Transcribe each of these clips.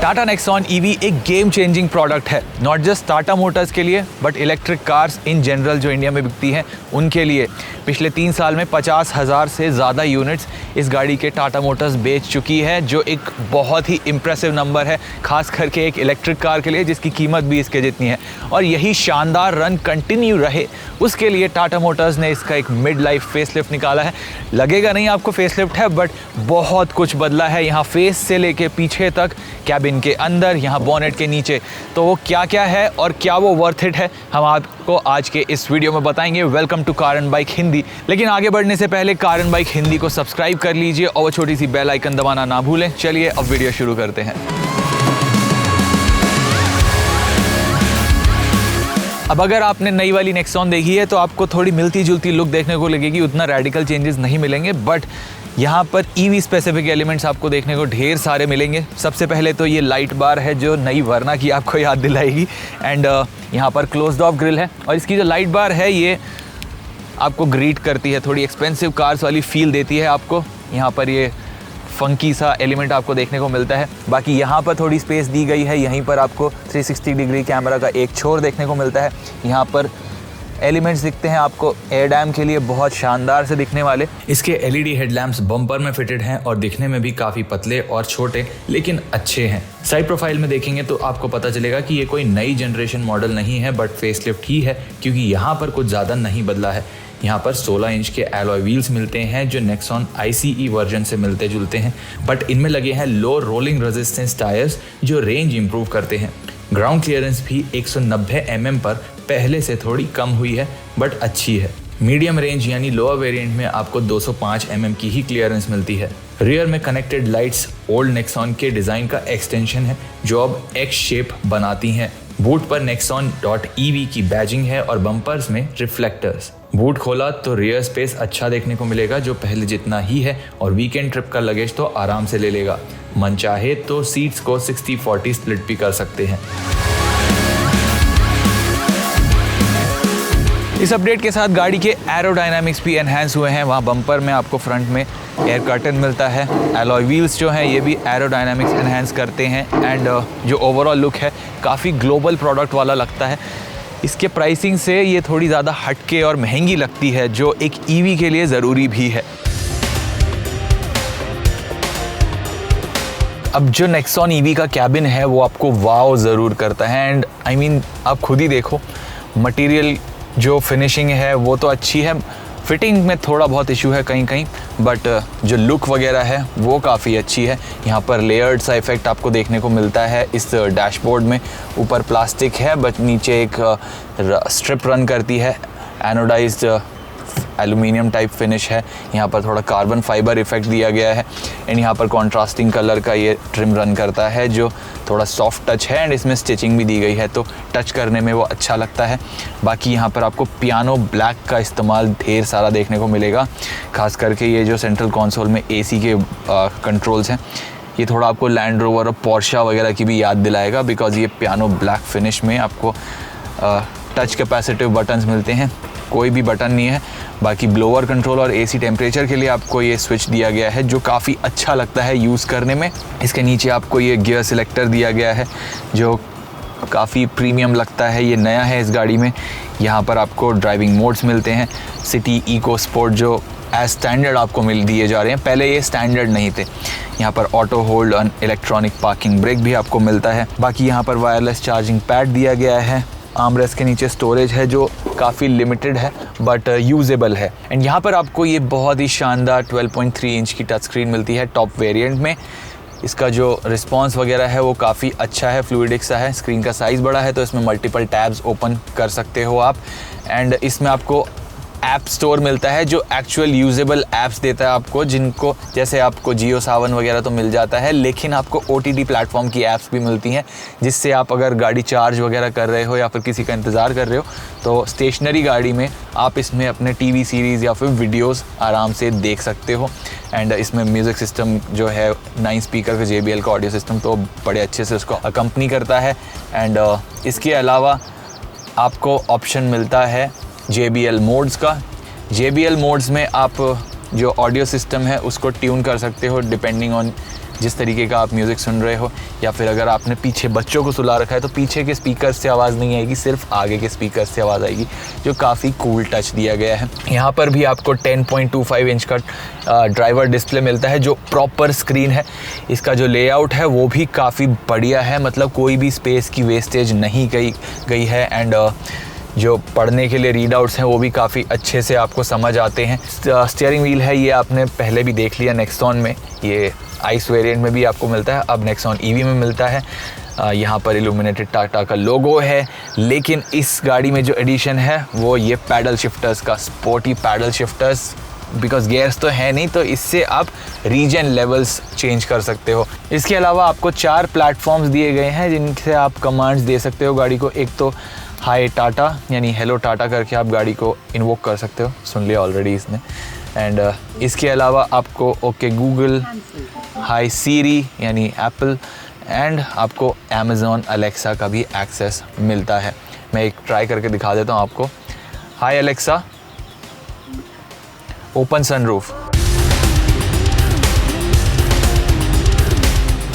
Tata Nexon EV एक game changing product है, not just Tata Motors के लिए but electric cars in general जो इंडिया में बिकती हैं उनके लिए। पिछले 3 साल में 50,000 से ज़्यादा यूनिट्स इस गाड़ी के टाटा मोटर्स बेच चुकी है, जो एक बहुत ही इम्प्रेसिव नंबर है, खास करके एक इलेक्ट्रिक कार के लिए जिसकी कीमत भी इसके जितनी है। और यही शानदार रन कंटिन्यू रहे उसके लिए टाटा मोटर्स ने इसका एक मिड लाइफ फेसलिफ्ट निकाला है। लगेगा नहीं आपको फेसलिफ्ट है, बट बहुत कुछ बदला है यहाँ फेस से लेके पीछे तक, कैबिन के अंदर, यहाँ बोनेट के नीचे। तो वो क्या क्या है और क्या वो वर्थ इट है, हम आपको आज के इस वीडियो में बताएंगे। Welcome to car and bike Hindi. लेकिन आगे बढ़ने से पहले कार एंड बाइक हिंदी को सब्सक्राइब कर लीजिए और वो छोटी सी बेल आइकन दबाना ना भूलें। चलिए अब वीडियो शुरू करते हैं। अब अगर आपने नई वाली नेक्सॉन देखी है तो आपको थोड़ी मिलती जुलती लुक देखने को लगेगी, उतना रेडिकल चेंजेस नहीं मिलेंगे, बट यहाँ पर ईवी स्पेसिफिक एलिमेंट्स आपको देखने को ढेर सारे मिलेंगे। सबसे पहले तो ये लाइट बार है जो नई वरना की आपको याद दिलाएगी, एंड यहाँ पर क्लोज्ड ऑफ ग्रिल है। और इसकी जो लाइट बार है ये आपको ग्रीट करती है, थोड़ी एक्सपेंसिव कार्स वाली फील देती है आपको। यहाँ पर ये फंकी सा एलिमेंट आपको देखने को मिलता है। बाकी यहाँ पर थोड़ी स्पेस दी गई है, यहीं पर आपको 360 डिग्री कैमरा का एक छोर देखने को मिलता है। यहाँ पर एलिमेंट्स दिखते हैं आपको एयर डैम के लिए बहुत शानदार से दिखने वाले। इसके एलईडी हेडलैम्प्स बम्पर में फिटेड हैं और दिखने में भी काफ़ी पतले और छोटे लेकिन अच्छे हैं। साइड प्रोफाइल में देखेंगे तो आपको पता चलेगा कि ये कोई नई जनरेशन मॉडल नहीं है बट फेसलिफ्ट ही है, क्योंकि यहाँ पर कुछ ज़्यादा नहीं बदला है। यहाँ पर 16 इंच के एलॉय व्हील्स मिलते हैं जो नेक्सॉन ICE वर्जन से मिलते जुलते हैं, बट इनमें लगे हैं लो रोलिंग रेजिस्टेंस टायर्स जो रेंज इंप्रूव करते हैं। ग्राउंड क्लियरेंस भी 190 mm पर पहले से थोड़ी कम हुई है बट अच्छी है। मीडियम रेंज यानी लोअर वेरिएंट में आपको 205 mm की ही क्लियरेंस मिलती है। रियर में कनेक्टेड लाइट्स ओल्ड नेक्सॉन के डिज़ाइन का एक्सटेंशन है जो अब एक्स शेप बनाती हैं। बूट पर nexon.ev की बैजिंग है और बम्पर्स में रिफ्लेक्टर्स। बूट खोला तो रियर स्पेस अच्छा देखने को मिलेगा जो पहले जितना ही है, और वीकेंड ट्रिप का लगेज तो आराम से ले लेगा। मन चाहे तो सीट्स को 60-40 स्प्लिट भी कर सकते हैं। इस अपडेट के साथ गाड़ी के एरोडायनामिक्स भी एनहांस हुए हैं। वहाँ बम्पर में आपको फ्रंट में एयर कर्टन मिलता है। एलॉय व्हील्स जो हैं ये भी एरोडायनामिक्स एनहांस करते हैं, एंड जो ओवरऑल लुक है काफ़ी ग्लोबल प्रोडक्ट वाला लगता है। इसके प्राइसिंग से ये थोड़ी ज़्यादा हटके और महंगी लगती है, जो एक ईवी के लिए ज़रूरी भी है। अब जो नेक्सॉन ईवी का कैबिन है वो आपको वाव ज़रूर करता है, एंड आई मीन आप खुद ही देखो, मटेरियल जो फिनिशिंग है वो तो अच्छी है, फिटिंग में थोड़ा बहुत इशू है कहीं कहीं, बट जो लुक वगैरह है वो काफ़ी अच्छी है। यहाँ पर लेयर्ड सा इफेक्ट आपको देखने को मिलता है इस डैशबोर्ड में। ऊपर प्लास्टिक है बट नीचे एक स्ट्रिप रन करती है, एनोडाइज्ड एल्यूमिनियम टाइप फिनिश है। यहाँ पर थोड़ा कार्बन फाइबर इफेक्ट दिया गया है, एंड यहाँ पर कॉन्ट्रास्टिंग कलर का ये ट्रिम रन करता है जो थोड़ा सॉफ्ट टच है, एंड इसमें स्टिचिंग भी दी गई है तो टच करने में वो अच्छा लगता है। बाकी यहाँ पर आपको पियानो ब्लैक का इस्तेमाल ढेर सारा देखने को मिलेगा, खास करके ये जो सेंट्रल कंसोल में AC के कंट्रोल्स हैं ये थोड़ा आपको लैंड रोवर और पोर्शा वगैरह की भी याद दिलाएगा, बिकॉज ये पियानो ब्लैक फिनिश में आपको टच कैपेसिटिव बटन्स मिलते हैं, कोई भी बटन नहीं है। बाकी ब्लोअर कंट्रोल और AC टेम्परेचर के लिए आपको ये स्विच दिया गया है जो काफ़ी अच्छा लगता है यूज़ करने में। इसके नीचे आपको ये गियर सिलेक्टर दिया गया है जो काफ़ी प्रीमियम लगता है, ये नया है इस गाड़ी में। यहाँ पर आपको ड्राइविंग मोड्स मिलते हैं, सिटी, इको, स्पोर्ट, जो एज स्टैंडर्ड आपको दिए जा रहे हैं, पहले ये स्टैंडर्ड नहीं थे। यहाँ पर ऑटो होल्ड और इलेक्ट्रॉनिक पार्किंग ब्रेक भी आपको मिलता है। बाकी यहाँ पर वायरलेस चार्जिंग पैड दिया गया है। आर्मरेस्ट के नीचे स्टोरेज है जो काफ़ी लिमिटेड है बट यूजेबल है, एंड यहाँ पर आपको ये बहुत ही शानदार 12.3 इंच की टच स्क्रीन मिलती है टॉप वेरिएंट में। इसका जो रिस्पांस वगैरह है वो काफ़ी अच्छा है, फ्लूइडिक सा है। स्क्रीन का साइज़ बड़ा है तो इसमें मल्टीपल टैब्स ओपन कर सकते हो आप, एंड इसमें आपको ऐप स्टोर मिलता है जो एक्चुअल यूजेबल ऐप्स देता है आपको, जिनको जैसे आपको जियो सावन वगैरह तो मिल जाता है, लेकिन आपको OTT प्लेटफॉर्म की ऐप्स भी मिलती हैं, जिससे आप अगर गाड़ी चार्ज वगैरह कर रहे हो या फिर किसी का इंतज़ार कर रहे हो तो स्टेशनरी गाड़ी में आप इसमें अपने TV सीरीज़ या फिर वीडियोज़ आराम से देख सकते हो। एंड इसमें म्यूज़िक सिस्टम जो है 9 स्पीकर का JBL का ऑडियो सिस्टम तो बड़े अच्छे से उसको अकम्पनी करता है, एंड इसके अलावा आपको ऑप्शन मिलता है JBL मोड्स का। JBL मोड्स में आप जो ऑडियो सिस्टम है उसको ट्यून कर सकते हो डिपेंडिंग ऑन जिस तरीके का आप म्यूज़िक सुन रहे हो, या फिर अगर आपने पीछे बच्चों को सुला रखा है तो पीछे के स्पीकर से आवाज़ नहीं आएगी, सिर्फ आगे के स्पीकर से आवाज़ आएगी, जो काफ़ी कूल टच दिया गया है। यहाँ पर भी आपको 10.25 इंच का ड्राइवर डिस्प्ले मिलता है जो प्रॉपर स्क्रीन है। इसका जो लेआउट है वो भी काफ़ी बढ़िया है, मतलब कोई भी स्पेस की वेस्टेज नहीं गई है। एंड जो पढ़ने के लिए रीड आउट्स हैं वो भी काफ़ी अच्छे से आपको समझ आते हैं। स्टीयरिंग व्हील है, ये आपने पहले भी देख लिया नेक्सॉन में, ये आइस वेरिएंट में भी आपको मिलता है, अब नेक्सॉन ईवी में मिलता है। यहाँ पर इल्यूमिनेटेड टाटा का लोगो है, लेकिन इस गाड़ी में जो एडिशन है वो ये पैडल शिफ्टर्स का, sporty paddle shifters, because gears तो है नहीं, तो इससे आप रीजन लेवल्स चेंज कर सकते हो। इसके अलावा आपको 4 प्लेटफॉर्म्स दिए गए हैं जिनसे आप कमांड्स दे सकते हो गाड़ी को। एक तो हाय टाटा यानी हेलो टाटा करके आप गाड़ी को इन्वोक कर सकते हो, सुन लिया ऑलरेडी इसने। एंड इसके अलावा आपको ओके गूगल, हाय सीरी यानी एप्पल, एंड आपको अमेज़ॉन अलेक्सा का भी एक्सेस मिलता है। मैं एक ट्राई करके दिखा देता हूँ आपको। हाय अलेक्सा, ओपन सनरूफ।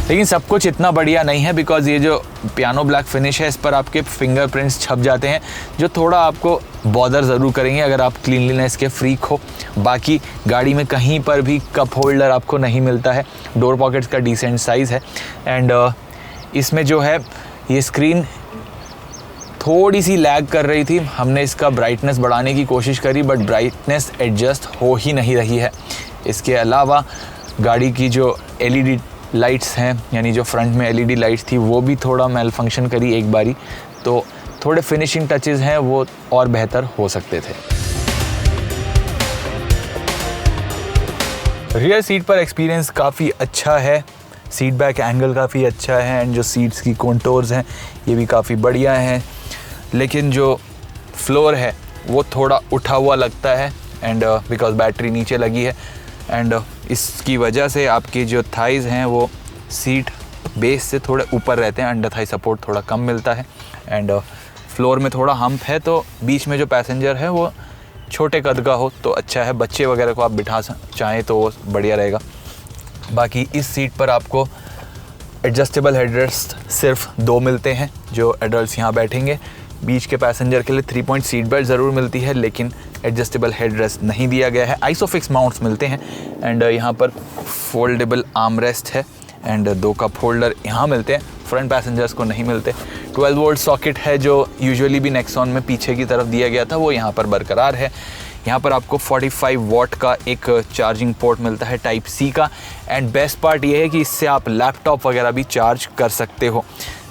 लेकिन सब कुछ इतना बढ़िया नहीं है, बिकॉज़ ये जो पियानो ब्लैक फिनिश है इस पर आपके फिंगरप्रिंट्स छप जाते हैं, जो थोड़ा आपको बॉदर ज़रूर करेंगे अगर आप क्लीनलीनेस के फ्रीक हो। बाकी गाड़ी में कहीं पर भी कप होल्डर आपको नहीं मिलता है। डोर पॉकेट्स का डिसेंट साइज़ है। एंड इसमें जो है ये स्क्रीन थोड़ी सी लैग कर रही थी, हमने इसका ब्राइटनेस बढ़ाने की कोशिश करी बट ब्राइटनेस एडजस्ट हो ही नहीं रही है। इसके अलावा गाड़ी की जो एलईडी लाइट्स हैं, यानी जो फ्रंट में एलईडी लाइट्स थी वो भी थोड़ा मेल फंक्शन करी एक बारी, तो थोड़े फिनिशिंग टचेस हैं वो और बेहतर हो सकते थे। रियर सीट पर एक्सपीरियंस काफ़ी अच्छा है, सीट बैक एंगल काफ़ी अच्छा है, एंड जो सीट्स की कॉन्टोर्स हैं ये भी काफ़ी बढ़िया हैं। लेकिन जो फ्लोर है वो थोड़ा उठा हुआ लगता है, एंड बिकॉज बैटरी नीचे लगी है, एंड इसकी वजह से आपकी जो थाइज़ हैं वो सीट बेस से थोड़े ऊपर रहते हैं, अंडर थाई सपोर्ट थोड़ा कम मिलता है। एंड फ्लोर में थोड़ा हम्प है, तो बीच में जो पैसेंजर है वो छोटे कद का हो तो अच्छा है, बच्चे वगैरह को आप बिठा चाहें तो वो बढ़िया रहेगा। बाकी इस सीट पर आपको एडजस्टेबल हेडरेस्ट सिर्फ 2 मिलते हैं जो एडल्ट्स यहाँ बैठेंगे। बीच के पैसेंजर के लिए 3 पॉइंट सीट बेल्ट ज़रूर मिलती है, लेकिन एडजस्टेबल हेडरेस्ट नहीं दिया गया है। आइसोफिक्स माउंट्स मिलते हैं, एंड यहाँ पर फोल्डेबल आर्म रेस्ट है, एंड 2 कप होल्डर यहाँ मिलते हैं, फ्रंट पैसेंजर्स को नहीं मिलते। 12 वोल्ट सॉकेट है जो यूजुअली भी नेक्सॉन में पीछे की तरफ दिया गया था, वो यहाँ पर बरकरार है। यहाँ पर आपको 45 वॉट का एक चार्जिंग पोर्ट मिलता है टाइप सी का, एंड बेस्ट पार्ट ये है कि इससे आप लैपटॉप वगैरह भी चार्ज कर सकते हो।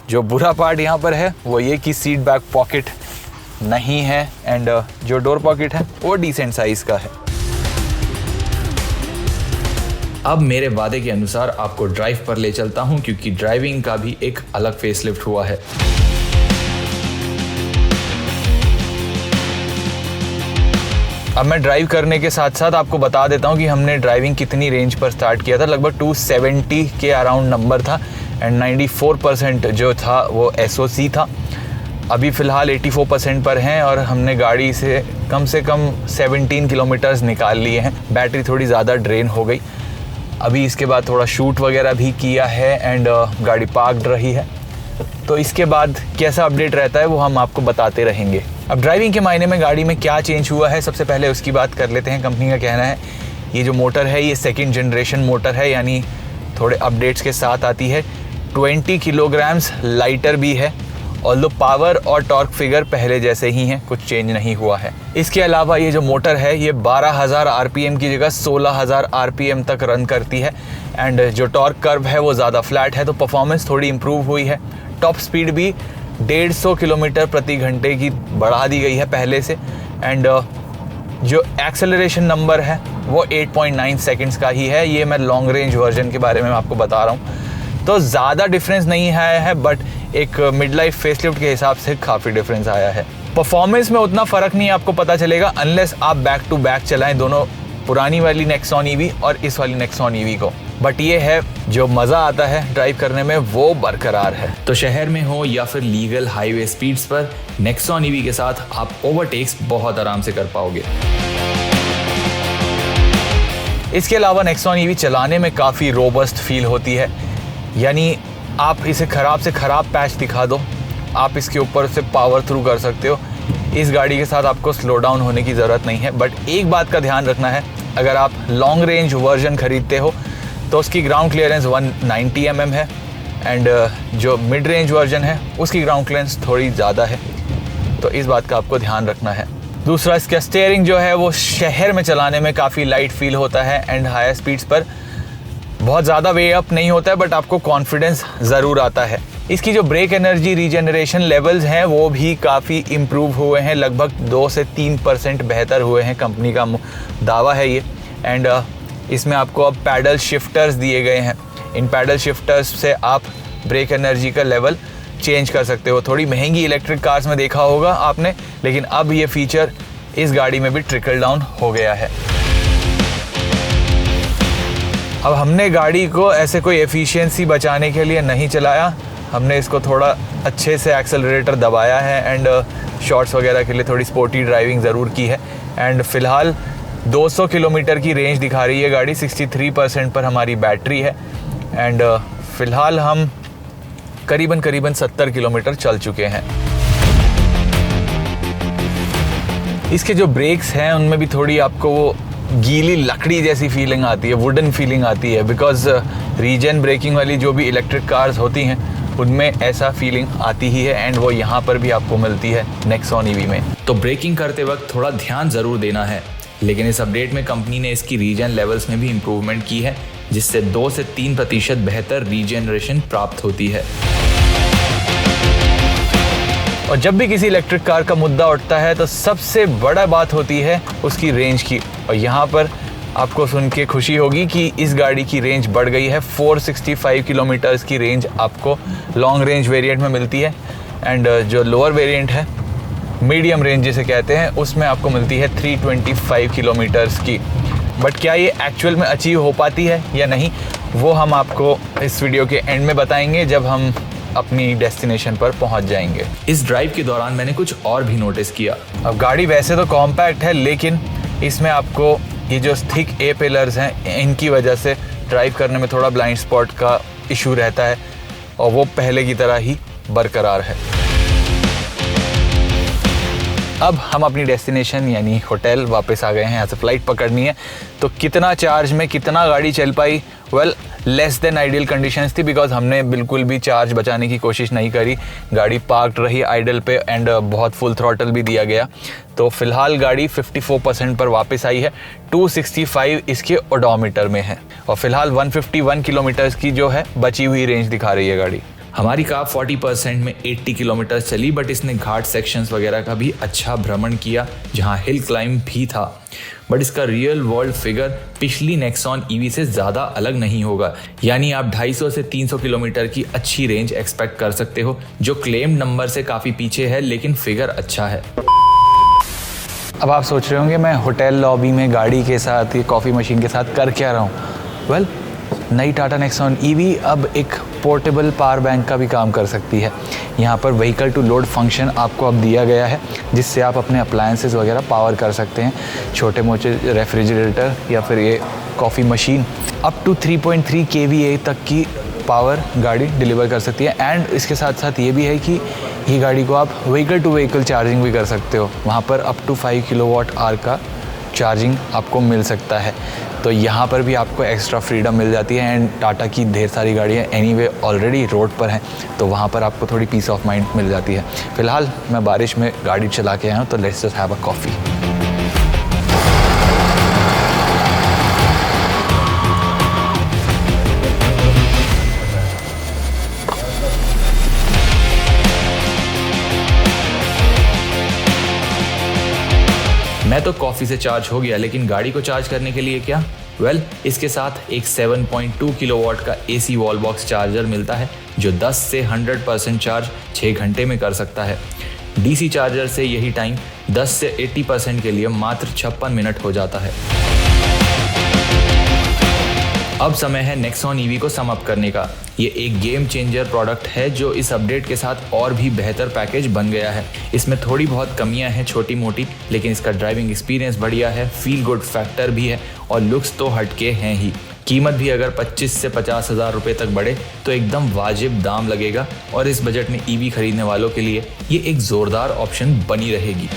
जो बुरा पार्ट यहाँ पर है वो ये कि सीट बैक पॉकेट नहीं है, एंड जो डोर पॉकेट है वो डिसेंट साइज़ का है। अब मेरे वादे के अनुसार आपको ड्राइव पर ले चलता हूँ, क्योंकि ड्राइविंग का भी एक अलग फेसलिफ्ट हुआ है। अब मैं ड्राइव करने के साथ साथ आपको बता देता हूँ कि हमने ड्राइविंग कितनी रेंज पर स्टार्ट किया था। लगभग 270 के अराउंड नंबर था, एंड 94% जो था वो SOC था। अभी फ़िलहाल 84% पर हैं, और हमने गाड़ी से कम 17 किलोमीटर्स निकाल लिए हैं। बैटरी थोड़ी ज़्यादा ड्रेन हो गई। अभी इसके बाद थोड़ा शूट वगैरह भी किया है, एंड गाड़ी पार्क्ड रही है, तो इसके बाद कैसा अपडेट रहता है वो हम आपको बताते रहेंगे। अब ड्राइविंग के मायने में गाड़ी में क्या चेंज हुआ है, सबसे पहले उसकी बात कर लेते हैं। कंपनी का कहना है ये जो मोटर है ये 2nd जनरेशन मोटर है, यानी थोड़े अपडेट्स के साथ आती है। 20 किलोग्राम्स लाइटर भी है, ऑल्दो पावर और टॉर्क फिगर पहले जैसे ही हैं, कुछ चेंज नहीं हुआ है। इसके अलावा ये जो मोटर है ये 12,000 RPM की जगह 16,000 RPM तक रन करती है, एंड जो टॉर्क कर्व है वो ज़्यादा फ्लैट है, तो परफॉर्मेंस थोड़ी इम्प्रूव हुई है। टॉप स्पीड भी 150 किलोमीटर प्रति घंटे की बढ़ा दी गई है पहले से, एंड जो एक्सेलरेशन नंबर है वो 8.9 सेकेंड्स का ही है। ये मैं लॉन्ग रेंज वर्जन के बारे में आपको बता रहा हूँ, तो ज़्यादा डिफरेंस नहीं आया है, बट एक मिड लाइफ फेसलिफ्ट के हिसाब से काफ़ी डिफरेंस आया है। परफॉर्मेंस में उतना फ़र्क नहीं आपको पता चलेगा अनलेस आप बैक टू बैक चलाएं दोनों पुरानी वाली नेक्सॉन ईवी और इस वाली नेक्सॉन ईवी को। बट ये है जो मज़ा आता है ड्राइव करने में वो बरकरार है। तो शहर में हो या फिर लीगल हाईवे स्पीड्स पर नेक्सॉन ईवी के साथ आप ओवरटेक्स बहुत आराम से कर पाओगे। इसके अलावा नेक्सॉन ईवी चलाने में काफ़ी रोबस्ट फील होती है, यानी आप इसे ख़राब से ख़राब पैच दिखा दो, आप इसके ऊपर से पावर थ्रू कर सकते हो। इस गाड़ी के साथ आपको स्लो डाउन होने की ज़रूरत नहीं है। बट एक बात का ध्यान रखना है, अगर आप लॉन्ग रेंज वर्जन ख़रीदते हो तो उसकी ग्राउंड क्लियरेंस 190 mm है, एंड जो मिड रेंज वर्जन है उसकी ग्राउंड क्लियरेंस थोड़ी ज़्यादा है, तो इस बात का आपको ध्यान रखना है। दूसरा, इसका स्टीयरिंग जो है वो शहर में चलाने में काफ़ी लाइट फील होता है एंड हायर स्पीड्स पर बहुत ज़्यादा वे अप नहीं होता है, बट आपको कॉन्फिडेंस ज़रूर आता है। इसकी जो ब्रेक एनर्जी रीजनरेशन लेवल्स हैं वो भी काफ़ी इम्प्रूव हुए हैं, लगभग 2 से 3% बेहतर हुए हैं, कंपनी का दावा है ये। एंड इसमें आपको अब पैडल शिफ्टर्स दिए गए हैं। इन पैडल शिफ्टर्स से आप ब्रेक एनर्जी का लेवल चेंज कर सकते हो। थोड़ी महंगी इलेक्ट्रिक कार्स में देखा होगा आपने, लेकिन अब ये फीचर इस गाड़ी में भी ट्रिकल डाउन हो गया है। अब हमने गाड़ी को ऐसे कोई एफिशिएंसी बचाने के लिए नहीं चलाया, हमने इसको थोड़ा अच्छे से एक्सेलरेटर दबाया है एंड शॉर्ट्स वगैरह के लिए थोड़ी स्पोर्टी ड्राइविंग ज़रूर की है। एंड फ़िलहाल 200 किलोमीटर की रेंज दिखा रही है गाड़ी, 63% पर हमारी बैटरी है एंड फ़िलहाल हम करीबन 70 किलोमीटर चल चुके हैं। इसके जो ब्रेक्स हैं उनमें भी थोड़ी आपको वो गीली लकड़ी जैसी फीलिंग आती है, वुडन फीलिंग आती है, बिकॉज रीजन ब्रेकिंग वाली जो भी इलेक्ट्रिक कार्स होती हैं उनमें ऐसा फीलिंग आती ही है एंड वो यहाँ पर भी आपको मिलती है नेक्सॉन ईवी में। तो ब्रेकिंग करते वक्त थोड़ा ध्यान ज़रूर देना है, लेकिन इस अपडेट में कंपनी ने इसकी रीजन लेवल्स में भी इम्प्रूवमेंट की है, जिससे 2 से 3% बेहतर रीजनरेशन प्राप्त होती है। और जब भी किसी इलेक्ट्रिक कार का मुद्दा उठता है तो सबसे बड़ा बात होती है उसकी रेंज की, और यहाँ पर आपको सुन के खुशी होगी कि इस गाड़ी की रेंज बढ़ गई है। 465 किलोमीटर्स की रेंज आपको लॉन्ग रेंज वेरिएंट में मिलती है एंड जो लोअर वेरिएंट है, मीडियम रेंज जिसे कहते हैं, उसमें आपको मिलती है 325 किलोमीटर्स की। बट क्या ये एक्चुअल में अचीव हो पाती है या नहीं, वो हम आपको इस वीडियो के एंड में बताएंगे जब हम अपनी डेस्टिनेशन पर पहुंच जाएंगे। इस ड्राइव के दौरान मैंने कुछ और भी नोटिस किया। अब गाड़ी वैसे तो कॉम्पैक्ट है, लेकिन इसमें आपको ये जो थिक ए पिलर्स हैं इनकी वजह से ड्राइव करने में थोड़ा ब्लाइंड स्पॉट का इशू रहता है, और वो पहले की तरह ही बरकरार है। अब हम अपनी डेस्टिनेशन यानी होटल वापस आ गए हैं, यहाँ से फ़्लाइट पकड़नी है। तो कितना चार्ज में कितना गाड़ी चल पाई, well less than ideal conditions थी, बिकॉज हमने बिल्कुल भी चार्ज बचाने की कोशिश नहीं करी। गाड़ी पार्क्ड रही आइडल पे एंड बहुत फुल थ्रॉटल भी दिया गया। तो फ़िलहाल गाड़ी 54% पर वापस आई है। 265 इसके ओडोमीटर में है और फिलहाल 151 किलोमीटर्स की जो है बची हुई रेंज दिखा रही है गाड़ी। हमारी कार 40% में 80 किलोमीटर चली, बट इसने घाट सेक्शंस वगैरह का भी अच्छा भ्रमण किया, जहां हिल क्लाइंब भी था। बट इसका रियल वर्ल्ड फिगर पिछली नेक्सॉन ईवी से ज़्यादा अलग नहीं होगा, यानी आप 250 से 300 किलोमीटर की अच्छी रेंज एक्सपेक्ट कर सकते हो, जो क्लेम नंबर से काफ़ी पीछे है, लेकिन फिगर अच्छा है। अब आप सोच रहे होंगे मैं होटल लॉबी में गाड़ी के साथ, ये कॉफ़ी मशीन के साथ कर क्या रहा हूँ। वेल, नई टाटा नेक्सॉन ईवी अब एक पोर्टेबल पावर बैंक का भी काम कर सकती है। यहाँ पर व्हीकल टू लोड फंक्शन आपको अब दिया गया है, जिससे आप अपने अप्लायंसेस वगैरह पावर कर सकते हैं। छोटे मोटे रेफ्रिजरेटर या फिर ये coffee machine up to 3.3 kVA तक की पावर गाड़ी डिलीवर कर सकती है। एंड इसके साथ साथ ये भी है कि ये गाड़ी को आप व्हीकल टू व्हीकल चार्जिंग भी कर सकते हो। वहाँ पर अप टू 5 kWh का चार्जिंग आपको मिल सकता है। तो यहाँ पर भी आपको एक्स्ट्रा फ्रीडम मिल जाती है। एंड टाटा की ढेर सारी गाड़ियाँ एनीवे ऑलरेडी रोड पर हैं, तो वहाँ पर आपको थोड़ी पीस ऑफ माइंड मिल जाती है। फ़िलहाल मैं बारिश में गाड़ी चला के आया हूँ, तो let's just have a coffee. मैं तो कॉफ़ी से चार्ज हो गया, लेकिन गाड़ी को चार्ज करने के लिए क्या? वेल, इसके साथ एक 7.2 किलोवाट का AC वॉल बॉक्स चार्जर मिलता है, जो 10 से 100% चार्ज 6 घंटे में कर सकता है। DC चार्जर से यही टाइम 10 से 80% के लिए मात्र 56 मिनट हो जाता है। अब समय है नेक्सॉन ईवी को सम अप करने का। ये एक गेम चेंजर प्रोडक्ट है जो इस अपडेट के साथ और भी बेहतर पैकेज बन गया है। इसमें थोड़ी बहुत कमियां हैं छोटी मोटी, लेकिन इसका ड्राइविंग एक्सपीरियंस बढ़िया है, फील गुड फैक्टर भी है और लुक्स तो हटके हैं ही। कीमत भी अगर 25 से 50 हज़ार रुपये तक बढ़े तो एकदम वाजिब दाम लगेगा और इस बजट में ईवी खरीदने वालों के लिए ये एक ज़ोरदार ऑप्शन बनी रहेगी।